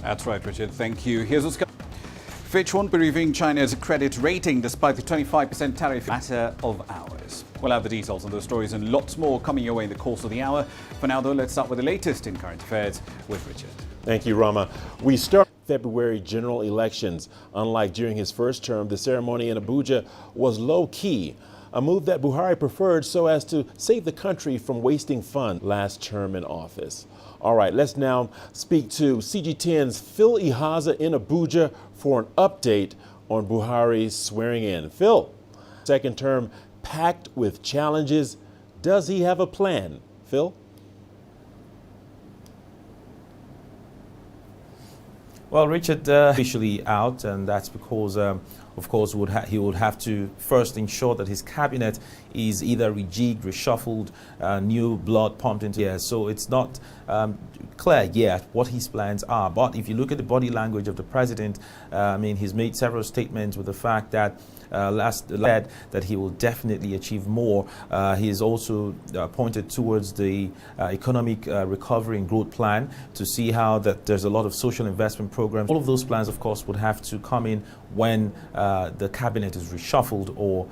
That's right, Richard. Thank you. Here's what's coming. Fitch won't be reviewing China's credit rating despite the 25% tariff. Matter of hours. We'll have the details on those stories and lots more coming your way in the course of the hour. For now, though, let's start with the latest in current affairs with Richard. Thank you, Rama. We start February general elections. Unlike during his first term, the ceremony in Abuja was low-key, a move that Buhari preferred so as to save the country from wasting funds last term in office. All right, let's now speak to CGTN's Phil Ihaza in Abuja for an update on Buhari's swearing in. Phil, second term packed with challenges. Does he have a plan? Phil? Well, Richard officially out, and that's because, of course, he would have to first ensure that his cabinet is either rejigged, reshuffled, new blood pumped into it. So it's not clear yet what his plans are. But if you look at the body language of the president, I mean, he's made several statements with the fact that said that he will definitely achieve more. He has also pointed towards the economic recovery and growth plan to see how that there's a lot of social investment programs. All of those plans, of course, would have to come in when the cabinet is reshuffled or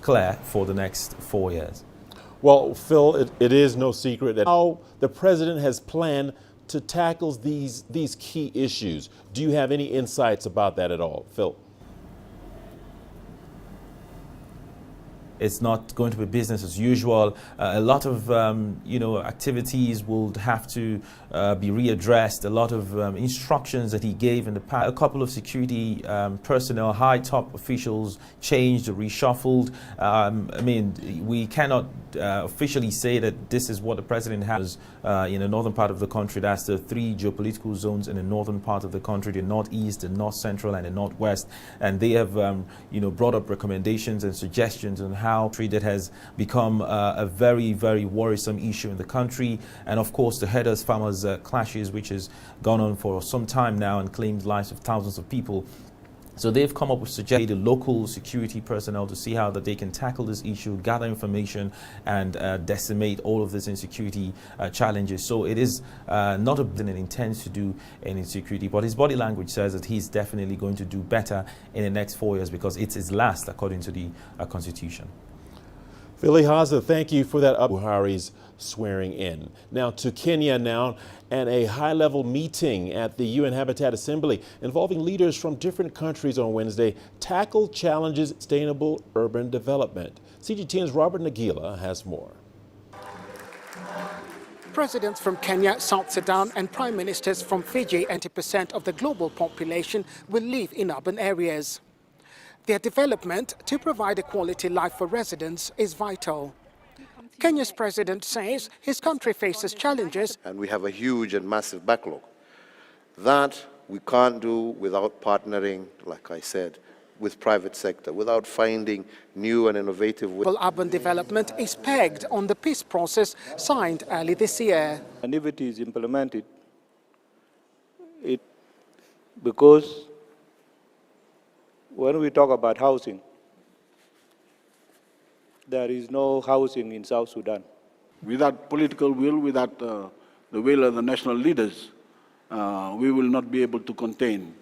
clear for the next 4 years. Well, Phil, it is no secret that how the president has planned to tackle these key issues. Do you have any insights about that at all, Phil? It's not going to be business as usual. A lot of activities will have to be readdressed. A lot of instructions that he gave in the past. A couple of security personnel, high top officials changed or reshuffled. I mean, we cannot officially say that this is what the president has in the northern part of the country. That's the 3 geopolitical zones in the northern part of the country: the northeast, the north central, and the northwest. And they have brought up recommendations and suggestions on how that has become a very, very worrisome issue in the country. And of course, the herders-farmers clashes, which has gone on for some time now and claimed lives of thousands of people. So they've come up with suggested local security personnel to see how that they can tackle this issue, gather information, and decimate all of this insecurity challenges. So it is not a president intends to do any security, but his body language says that he's definitely going to do better in the next 4 years because it's his last, according to the Constitution. Phil Ihaza, thank you for that. Buhari's swearing in. Now to Kenya now, and a high-level meeting at the UN Habitat Assembly involving leaders from different countries on Wednesday tackled challenges sustainable urban development. CGTN's Robert Nagila has more. Presidents from Kenya, South Sudan and prime ministers from Fiji, 80% of the global population, will live in urban areas. Their development to provide a quality life for residents is vital. Kenya's president says his country faces challenges. And we have a huge and massive backlog. That we can't do without partnering, like I said, with private sector, without finding new and innovative ways. Urban development is pegged on the peace process signed early this year. And if it is implemented, because when we talk about housing, there is no housing in South Sudan. Without political will, without the will of the national leaders, we will not be able to contain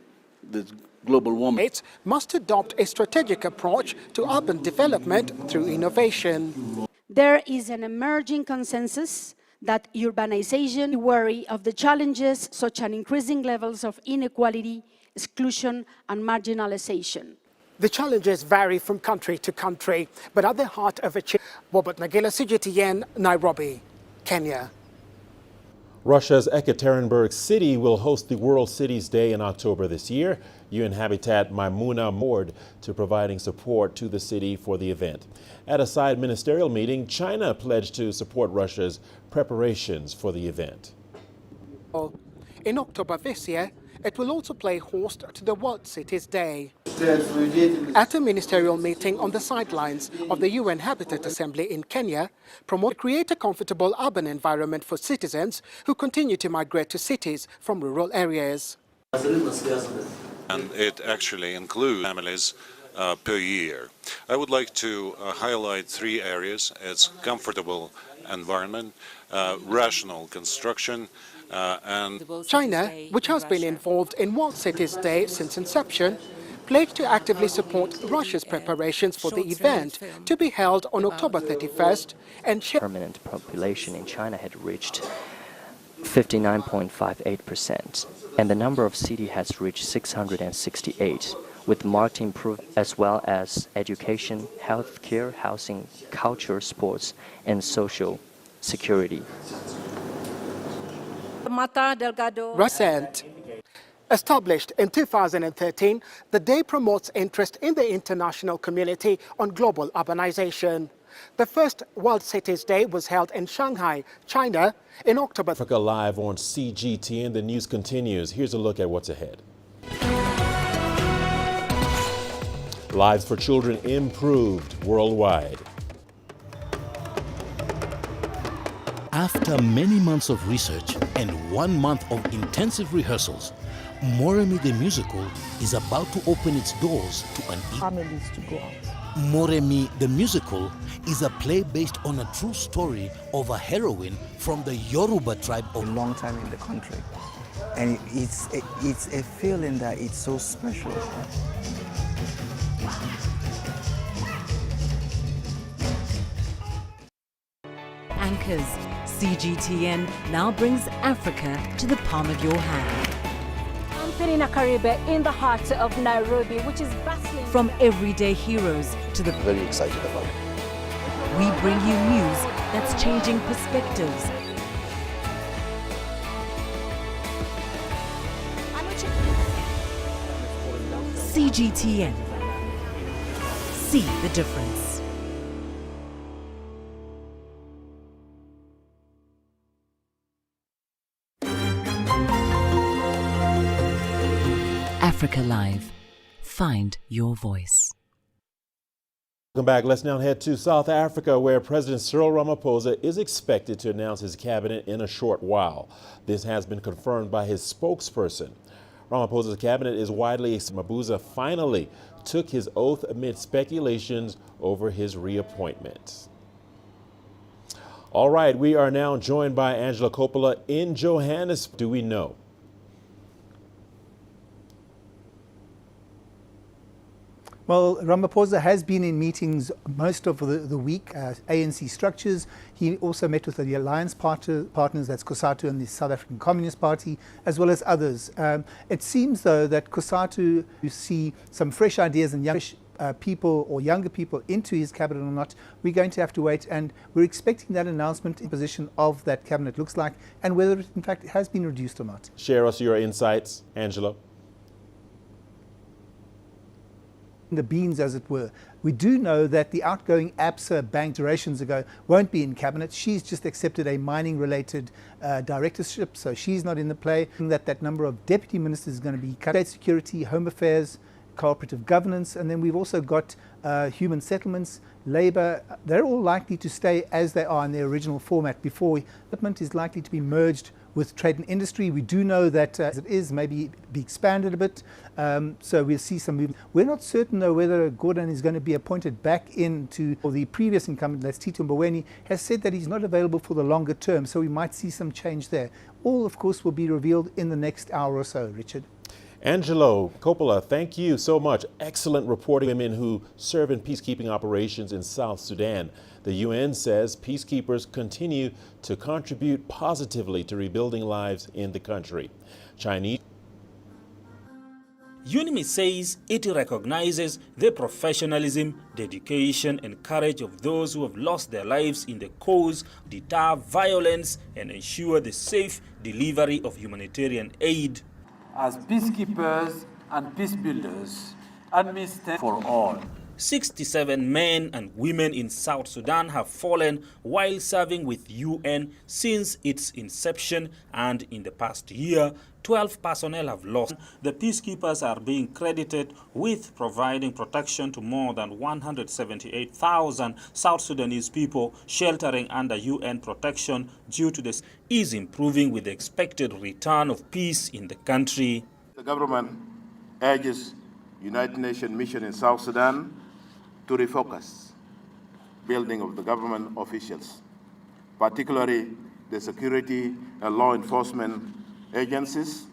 this global warming. States must adopt a strategic approach to urban development through innovation. There is an emerging consensus that urbanization worry of the challenges such as increasing levels of inequality, exclusion and marginalization. The challenges vary from country to country, but at the heart of a Robert Nagila, CGTN, Nairobi, Kenya. Russia's Ekaterinburg city will host the World Cities Day in October this year. UN Habitat Maimuna moored to providing support to the city for the event. At a side ministerial meeting, China pledged to support Russia's preparations for the event. In October this year, it will also play host to the World Cities Day. At a ministerial meeting on the sidelines of the UN Habitat Assembly in Kenya, promote create a comfortable urban environment for citizens who continue to migrate to cities from rural areas. And it actually includes families per year. I would like to highlight 3 areas. It's comfortable environment, rational construction, and China, which has been involved in World Cities Day since inception, pledged to actively support Russia's preparations for the event to be held on October 31st and share permanent population in China had reached 59.58%, and the number of cities has reached 668, with marked improvement as well as education, healthcare, housing, culture, sports, and social security. Recent. Established in 2013, the day promotes interest in the international community on global urbanization. The first World Cities Day was held in Shanghai, China, in October. Africa Live on CGTN. The news continues. Here's a look at what's ahead. Lives for children improved worldwide. After many months of research and 1 month of intensive rehearsals, Moremi the musical is about to open its doors to an families to go out. Moremi the musical is a play based on a true story of a heroine from the Yoruba tribe A long time in the country, and it's a feeling that it's so special. Anchors, CGTN now brings Africa to the palm of your hand. I'm Penina Karibe in the heart of Nairobi, which is bustling. From everyday heroes to the... Very excited about it. We bring you news that's changing perspectives. CGTN. See the difference. Africa Live. Find your voice. Welcome back. Let's now head to South Africa, where President Cyril Ramaphosa is expected to announce his cabinet in a short while. This has been confirmed by his spokesperson. Ramaphosa's cabinet is widely expected. Mabuza finally took his oath amid speculations over his reappointment. All right, we are now joined by Angela Coppola in Johannesburg. Do we know? Well, Ramaphosa has been in meetings most of the week, ANC structures. He also met with the alliance partners, that's COSATU and the South African Communist Party, as well as others. It seems, though, that COSATU, you see some fresh ideas and young people or younger people into his cabinet or not. We're going to have to wait, and we're expecting that announcement in position of that cabinet looks like, and whether it in fact has been reduced or not. Share us your insights, Angela. The beans, as it were. We do know that the outgoing ABSA bank durations ago won't be in cabinet. She's just accepted a mining-related directorship, so she's not in the play. That number of deputy ministers is going to be cut. State security, home affairs, cooperative governance, and then we've also got human settlements, labour. They're all likely to stay as they are in their original format before development is likely to be merged with trade and industry. We do know that as it is, maybe be expanded a bit, so we'll see some movement. We're not certain, though, whether Gordon is going to be appointed back into, or the previous incumbent, that's Tito Mboweni, has said that he's not available for the longer term, so we might see some change there. All, of course, will be revealed in the next hour or so, Richard. Angelo Coppola, thank you so much. Excellent reporting. Women who serve in peacekeeping operations in South Sudan. The UN says peacekeepers continue to contribute positively to rebuilding lives in the country. Chinese. UNIMI says it recognizes the professionalism, dedication and courage of those who have lost their lives in the cause, deter violence and ensure the safe delivery of humanitarian aid. As peacekeepers and peace builders, and stand for all. 67 men and women in South Sudan have fallen while serving with UN since its inception, and in the past year, 12 personnel have lost. The peacekeepers are being credited with providing protection to more than 178,000 South Sudanese people sheltering under UN protection due to this is improving with the expected return of peace in the country. The government urges United Nations mission in South Sudan to refocus building of the government officials, particularly the security and law enforcement agencies.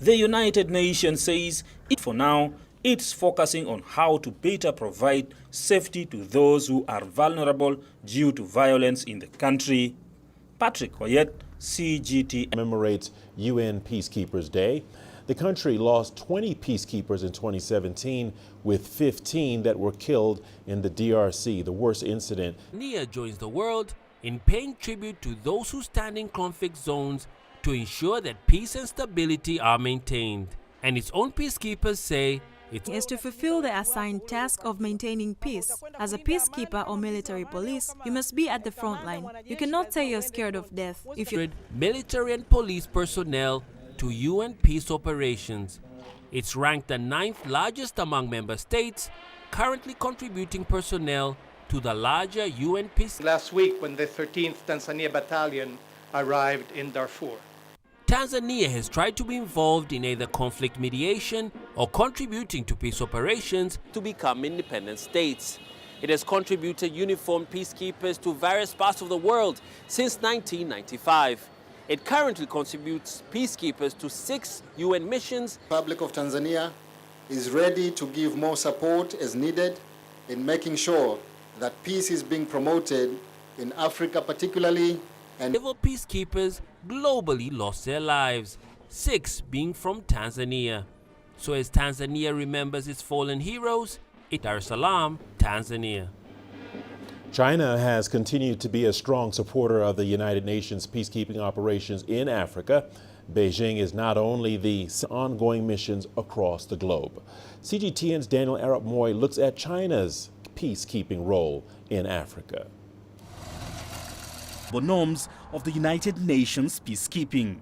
The United Nations says for now, it's focusing on how to better provide safety to those who are vulnerable due to violence in the country. Patrick Oyet, CGTN. Commemorates UN Peacekeepers Day. The country lost 20 peacekeepers in 2017, with 15 that were killed in the DRC, the worst incident. Tanzania joins the world in paying tribute to those who stand in conflict zones to ensure that peace and stability are maintained. And its own peacekeepers say it is to fulfill the assigned task of maintaining peace. As a peacekeeper or military police, you must be at the front line. You cannot say you're scared of death if you military and police personnel to UN peace operations. It's ranked the 9th largest among member states, currently contributing personnel to the larger UN peace. Last week, when the 13th Tanzania Battalion arrived in Darfur. Tanzania has tried to be involved in either conflict mediation or contributing to peace operations to become independent states. It has contributed uniformed peacekeepers to various parts of the world since 1995. It currently contributes peacekeepers to 6 UN missions. The Republic of Tanzania is ready to give more support as needed in making sure that peace is being promoted in Africa particularly. And several peacekeepers globally lost their lives, 6 being from Tanzania. So as Tanzania remembers its fallen heroes, Dar es Salaam, Tanzania. China has continued to be a strong supporter of the United Nations peacekeeping operations in Africa. Beijing is not only the ongoing missions across the globe. CGTN's Daniel Arap Moy looks at China's peacekeeping role in Africa. The norms of the United Nations peacekeeping.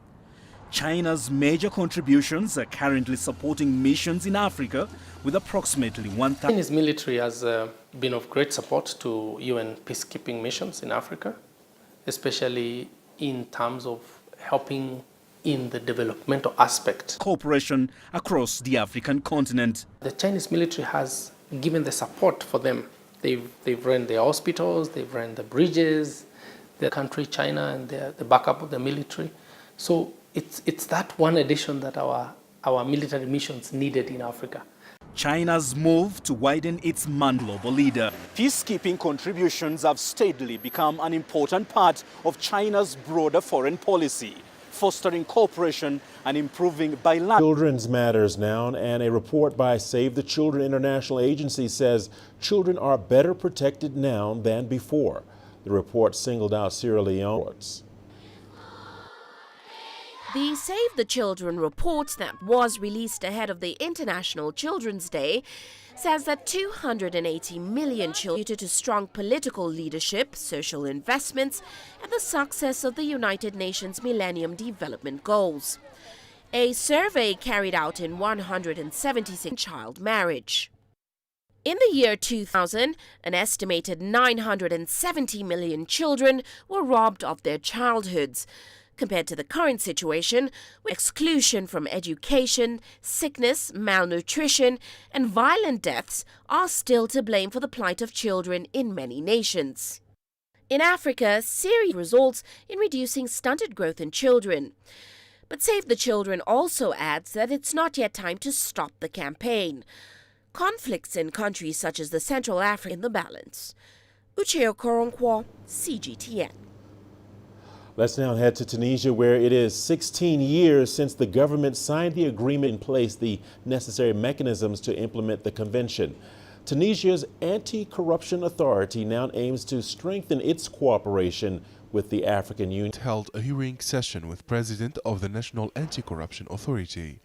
China's major contributions are currently supporting missions in Africa with approximately 1,000. Chinese military has been of great support to UN peacekeeping missions in Africa, especially in terms of helping in the developmental aspect. Cooperation across the African continent. The Chinese military has given the support for them. They've run the hospitals, they've run the bridges, the country, China, and the backup of the military. So it's that one addition that our military missions needed in Africa. China's move to widen its global leader. Peacekeeping contributions have steadily become an important part of China's broader foreign policy, fostering cooperation and improving bilateral. Children's matters now, and a report by Save the Children International Agency says children are better protected now than before. The report singled out Sierra Leone. The Save the Children report that was released ahead of the International Children's Day says that 280 million children due to strong political leadership, social investments, and the success of the United Nations Millennium Development Goals. A survey carried out in 176 child marriage. In the year 2000, an estimated 970 million children were robbed of their childhoods, compared to the current situation, where exclusion from education, sickness, malnutrition, and violent deaths are still to blame for the plight of children in many nations. In Africa, Syria results in reducing stunted growth in children. But Save the Children also adds that it's not yet time to stop the campaign. Conflicts in countries such as the Central Africa in the balance. Ucheo Koronkwo, CGTN. Let's now head to Tunisia, where it is 16 years since the government signed the agreement in place the necessary mechanisms to implement the convention. Tunisia's anti-corruption authority now aims to strengthen its cooperation with the African Union. Held a hearing session with President of the National Anti-Corruption Authority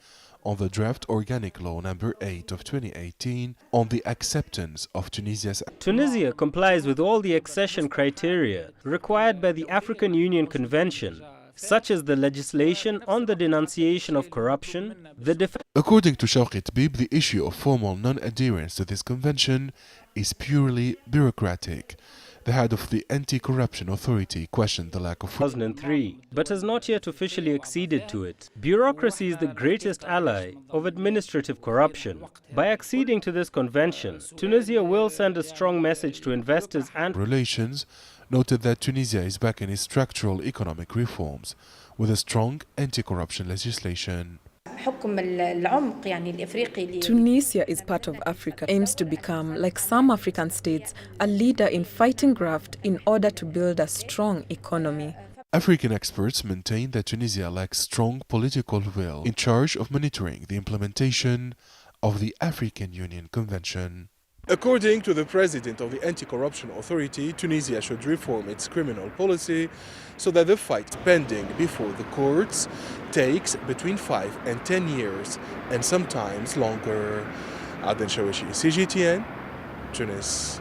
on the draft Organic Law number 8 of 2018 on the acceptance of Tunisia's... Tunisia complies with all the accession criteria required by the African Union Convention, such as the legislation on the denunciation of corruption, According to Shawqi Tbib, the issue of formal non-adherence to this convention is purely bureaucratic. The head of the Anti-Corruption Authority questioned the lack of... 2003, but has not yet officially acceded to it. Bureaucracy is the greatest ally of administrative corruption. By acceding to this convention, Tunisia will send a strong message to investors and... relations, noted that Tunisia is backing its structural economic reforms with a strong anti-corruption legislation. Tunisia is part of Africa, aims to become, like some African states, a leader in fighting graft in order to build a strong economy. African experts maintain that Tunisia lacks strong political will in charge of monitoring the implementation of the African Union Convention. According to the president of the Anti-Corruption Authority, Tunisia should reform its criminal policy so that the fight pending before the courts takes between 5 and 10 years and sometimes longer. Aden Shawishi, CGTN, Tunis.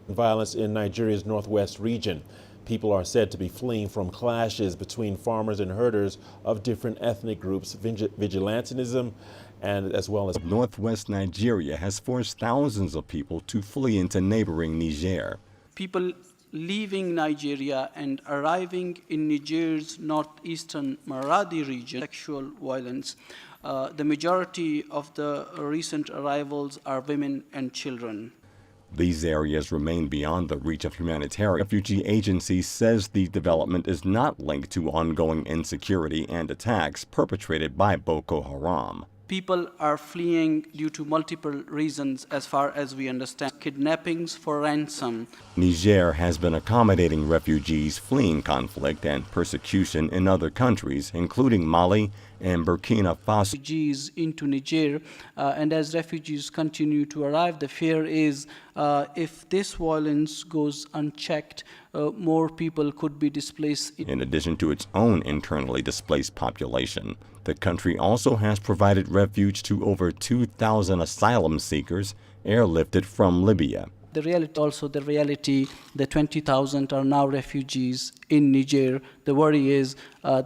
Violence in Nigeria's northwest region. People are said to be fleeing from clashes between farmers and herders of different ethnic groups, vigilantism, and as well as northwest Nigeria has forced thousands of people to flee into neighboring Niger. People leaving Nigeria and arriving in Niger's northeastern Maradi region, sexual violence. The majority of the recent arrivals are women and children. These areas remain beyond the reach of humanitarian. Refugee agency says the development is not linked to ongoing insecurity and attacks perpetrated by Boko Haram. People are fleeing due to multiple reasons as far as we understand. Kidnappings for ransom. Niger has been accommodating refugees fleeing conflict and persecution in other countries, including Mali and Burkina Faso. Refugees into Niger, and as refugees continue to arrive, the fear is if this violence goes unchecked, more people could be displaced. In addition to its own internally displaced population, the country also has provided refuge to over 2,000 asylum seekers airlifted from Libya. The reality that 20,000 are now refugees in Niger. The worry is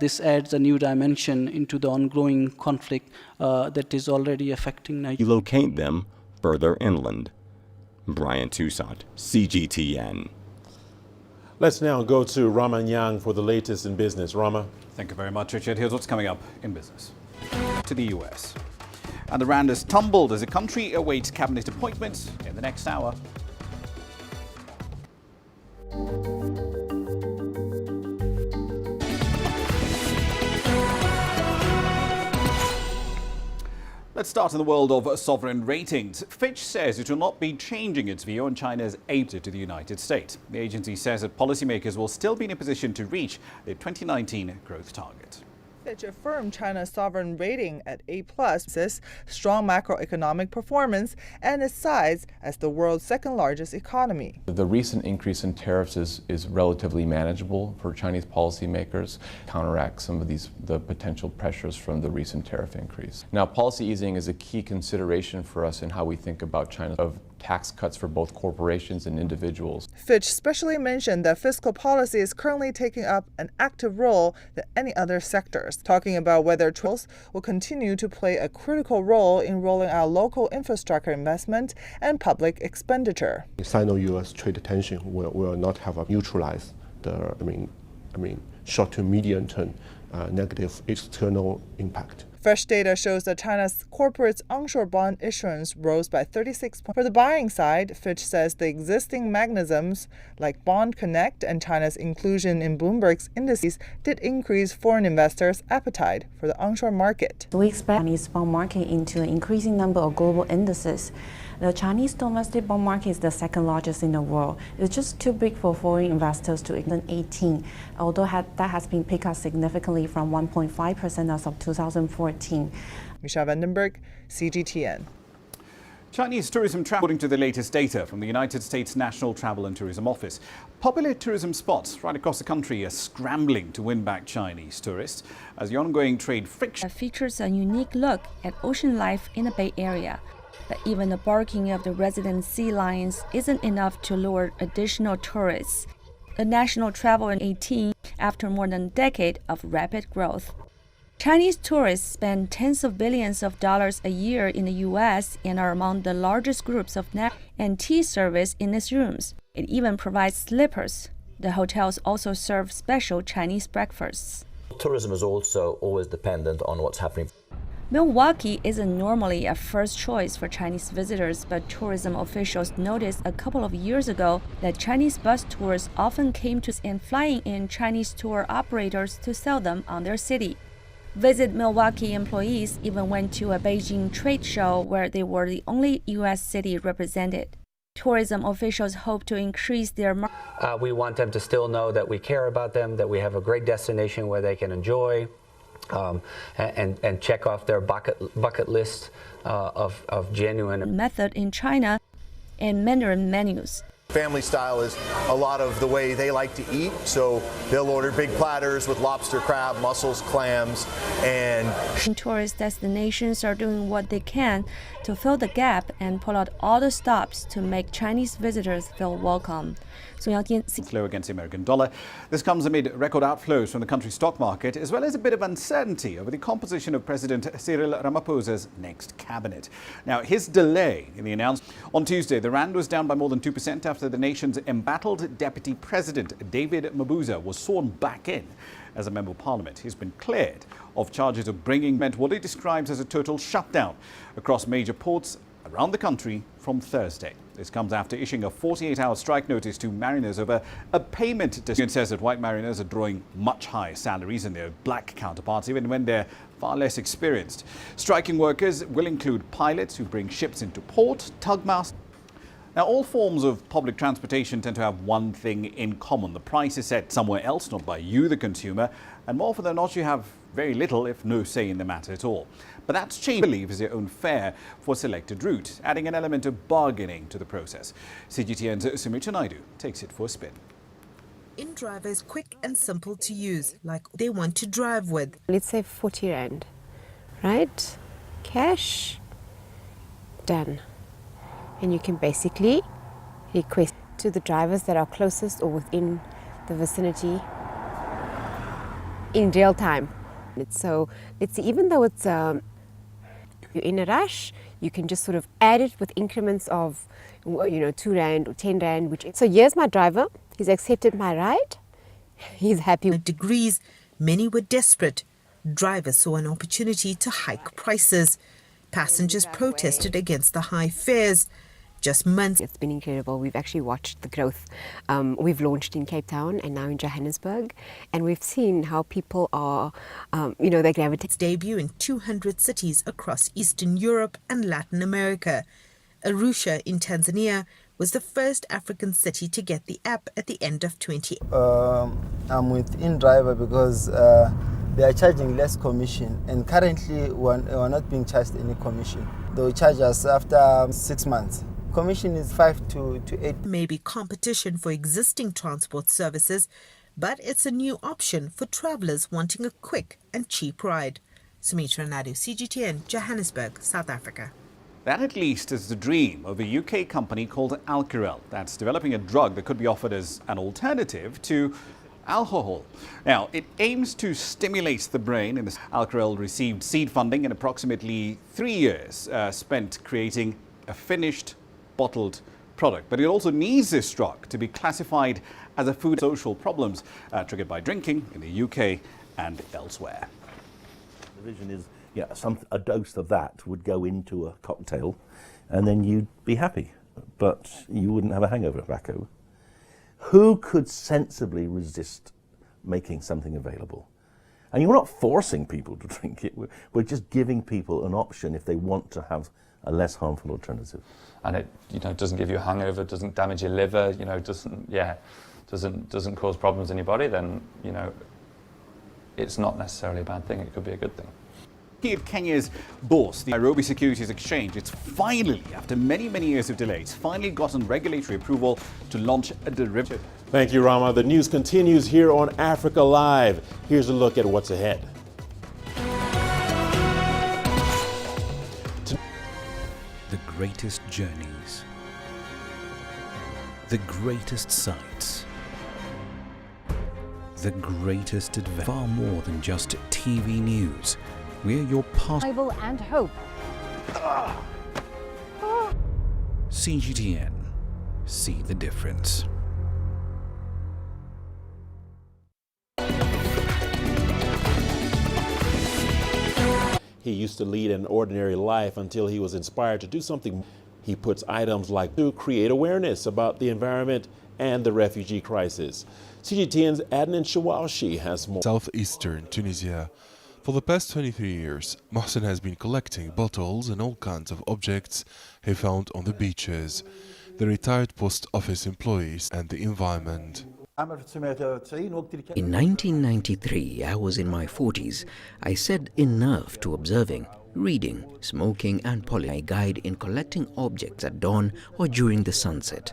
this adds a new dimension into the ongoing conflict that is already affecting Niger. Relocate them further inland. Brian Toussaint, CGTN. Let's now go to Rama Nyang for the latest in business. Rama. Thank you very much, Richard. Here's what's coming up in business. To the US. And the rand has tumbled as the country awaits cabinet appointments in the next hour. Let's start in the world of sovereign ratings. Fitch says it will not be changing its view on China's aid to the United States. The agency says that policymakers will still be in a position to reach their 2019 growth target. Fitch affirmed China's sovereign rating at A+, says strong macroeconomic performance and its size as the world's second-largest economy. The recent increase in tariffs is relatively manageable for Chinese policymakers, counteract some of the potential pressures from the recent tariff increase. Now, policy easing is a key consideration for us in how we think about China, of tax cuts for both corporations and individuals. Fitch specially mentioned that fiscal policy is currently taking up an active role than any other sectors, talking about whether tools will continue to play a critical role in rolling out local infrastructure investment and public expenditure. Sino-U.S. trade tension will not have a neutralize the short to medium term negative external impact. Fresh data shows that China's corporate onshore bond issuance rose by 36 points. For the buying side, Fitch says the existing mechanisms like Bond Connect and China's inclusion in Bloomberg's indices did increase foreign investors' appetite for the onshore market. We expect the Chinese bond market into an increasing number of global indices. The Chinese domestic bond market is the second largest in the world. It's just too big for foreign investors to 2018, although that has been picked up significantly from 1.5% as of 2014. Misha Vandenberg, CGTN. Chinese tourism travel, according to the latest data from the United States National Travel and Tourism Office. Popular tourism spots right across the country are scrambling to win back Chinese tourists as the ongoing trade friction features a unique look at ocean life in the Bay Area. But even the barking of the resident sea lions isn't enough to lure additional tourists. The national travel in 2018 after more than a decade of rapid growth. Chinese tourists spend tens of billions of dollars a year in the U.S. and are among the largest groups of nap and tea service in its rooms. It even provides slippers. The hotels also serve special Chinese breakfasts. Tourism is also always dependent on what's happening. Milwaukee isn't normally a first choice for Chinese visitors, but tourism officials noticed a couple of years ago that Chinese bus tours often came to and flying in Chinese tour operators to sell them on their city. Visit Milwaukee employees even went to a Beijing trade show where they were the only U.S. city represented. Tourism officials hope to increase their we want them to still know that we care about them, that we have a great destination where they can enjoy and check off their bucket list of genuine method in China and Mandarin menus. Family style is a lot of the way they like to eat, so they'll order big platters with lobster, crab, mussels, clams, and tourist destinations are doing what they can to fill the gap and pull out all the stops to make Chinese visitors feel welcome. Slow against the American dollar. This comes amid record outflows from the country's stock market, as well as a bit of uncertainty over the composition of President Cyril Ramaphosa's next cabinet. Now, his delay in the announcement on Tuesday, the rand was down by more than 2% after the nation's embattled deputy president, David Mabuza, was sworn back in as a member of parliament. He's been cleared of charges of bringing what he describes as a total shutdown across major ports around the country from Thursday. This comes after issuing a 48-hour strike notice to mariners over a payment dispute. It says that white mariners are drawing much higher salaries than their black counterparts, even when they're far less experienced. Striking workers will include pilots who bring ships into port, tugmasters. Now, all forms of public transportation tend to have one thing in common. The price is set somewhere else, not by you, the consumer, and more often than not, you have very little, if no say in the matter at all. But that's changed, I believe, is their own fare for a selected route, adding an element of bargaining to the process. CGTN's Richard Nta takes it for a spin. InDriver is quick and simple to use, like they want to drive with. Let's say 40 Rand, right? Cash, done. And you can basically request to the drivers that are closest or within the vicinity in real time. So let's see, even though it's you're in a rush, you can just sort of add it with increments of 2 Rand or 10 Rand. So here's my driver. He's accepted my ride. He's happy. With degrees, many were desperate. Drivers saw an opportunity to hike prices. Passengers protested against the high fares. Just months. It's been incredible. We've actually watched the growth. We've launched in Cape Town and now in Johannesburg, and we've seen how people are, they gravitate. Its debut in 200 cities across Eastern Europe and Latin America. Arusha in Tanzania was the first African city to get the app at the end of 20. I'm with InDriver because they are charging less commission, and currently we're not being charged any commission. They will charge us after 6 months. Commission is 5 to 8. Maybe competition for existing transport services, but it's a new option for travellers wanting a quick and cheap ride. Sumitra Nadu, CGTN, Johannesburg, South Africa. That at least is the dream of a UK company called Cyril that's developing a drug that could be offered as an alternative to alcohol. Now, it aims to stimulate the brain. And Cyril received seed funding in approximately 3 years spent creating a finished bottled product. But it also needs this drug to be classified as a food social problems triggered by drinking in the UK and elsewhere. The vision is, a dose of that would go into a cocktail and then you'd be happy, but you wouldn't have a hangover tobacco. Who could sensibly resist making something available? And you're not forcing people to drink it. We're just giving people an option if they want to have a less harmful alternative. And it, doesn't give you a hangover, doesn't damage your liver, doesn't cause problems in your body, then, it's not necessarily a bad thing. It could be a good thing. At Kenya's bourse, the Nairobi Securities Exchange, it's finally, after many, many years of delays, finally gotten regulatory approval to launch a derivative. Thank you, Rama. The news continues here on Africa Live. Here's a look at what's ahead. The greatest journeys, the greatest sights, the greatest adventure. Far more than just TV news. We're your Bible and hope. CGTN. See the difference. He used to lead an ordinary life until he was inspired to do something. He puts items like to create awareness about the environment and the refugee crisis. CGTN's Adnan Shawashi has more. Southeastern Tunisia. For the past 23 years, Mohsen has been collecting bottles and all kinds of objects he found on the beaches, the retired post office employees and the environment. In 1993, I was in my 40s. I said enough to observing, reading, smoking and polishing. I guide in collecting objects at dawn or during the sunset.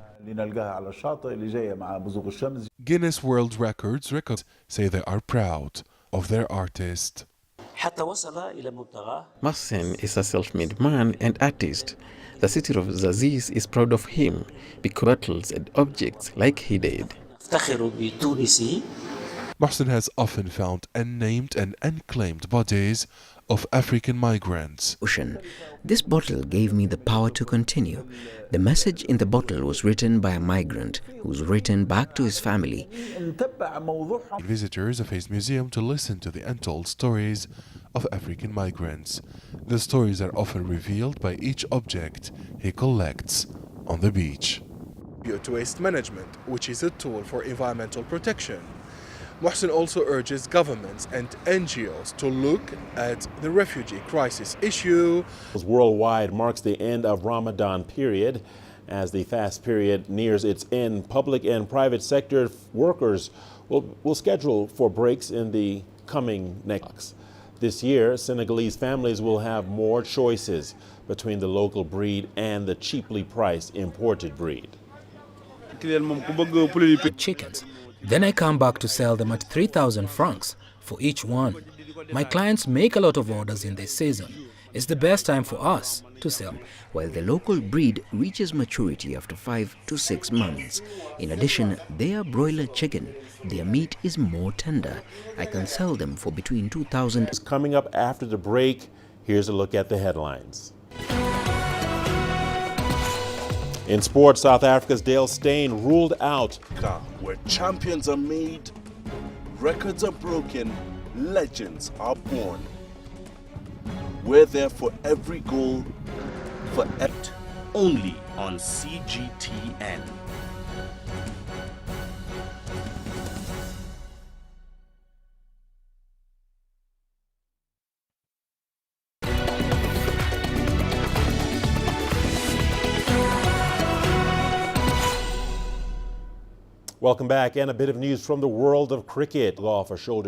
Guinness World Records say they are proud of their artist. Mohsen is a self-made man and artist. The city of Zaziz is proud of him because bottles and objects like he did. Mohsen has often found unnamed and unclaimed bodies of African migrants. This bottle gave me the power to continue. The message in the bottle was written by a migrant who's written back to his family. Visitors of his museum to listen to the untold stories of African migrants. The stories are often revealed by each object he collects on the beach. To waste management, which is a tool for environmental protection. Mohsen also urges governments and NGOs to look at the refugee crisis issue. Worldwide marks the end of Ramadan period. As the fast period nears its end, public and private sector workers will schedule for breaks in the coming next. This year, Senegalese families will have more choices between the local breed and the cheaply priced imported breed. Chickens. Then I come back to sell them at 3,000 francs for each one. My clients make a lot of orders in this season. It's the best time for us to sell. While the local breed reaches maturity after 5 to 6 months. In addition, their broiler chicken, their meat is more tender. I can sell them for between 2,000. Coming up after the break, here's a look at the headlines. In sports, South Africa's Dale Steyn ruled out. Where champions are made, records are broken, legends are born. We're there for every goal, for only on CGTN. Welcome back, and a bit of news from the world of cricket. Off a shoulder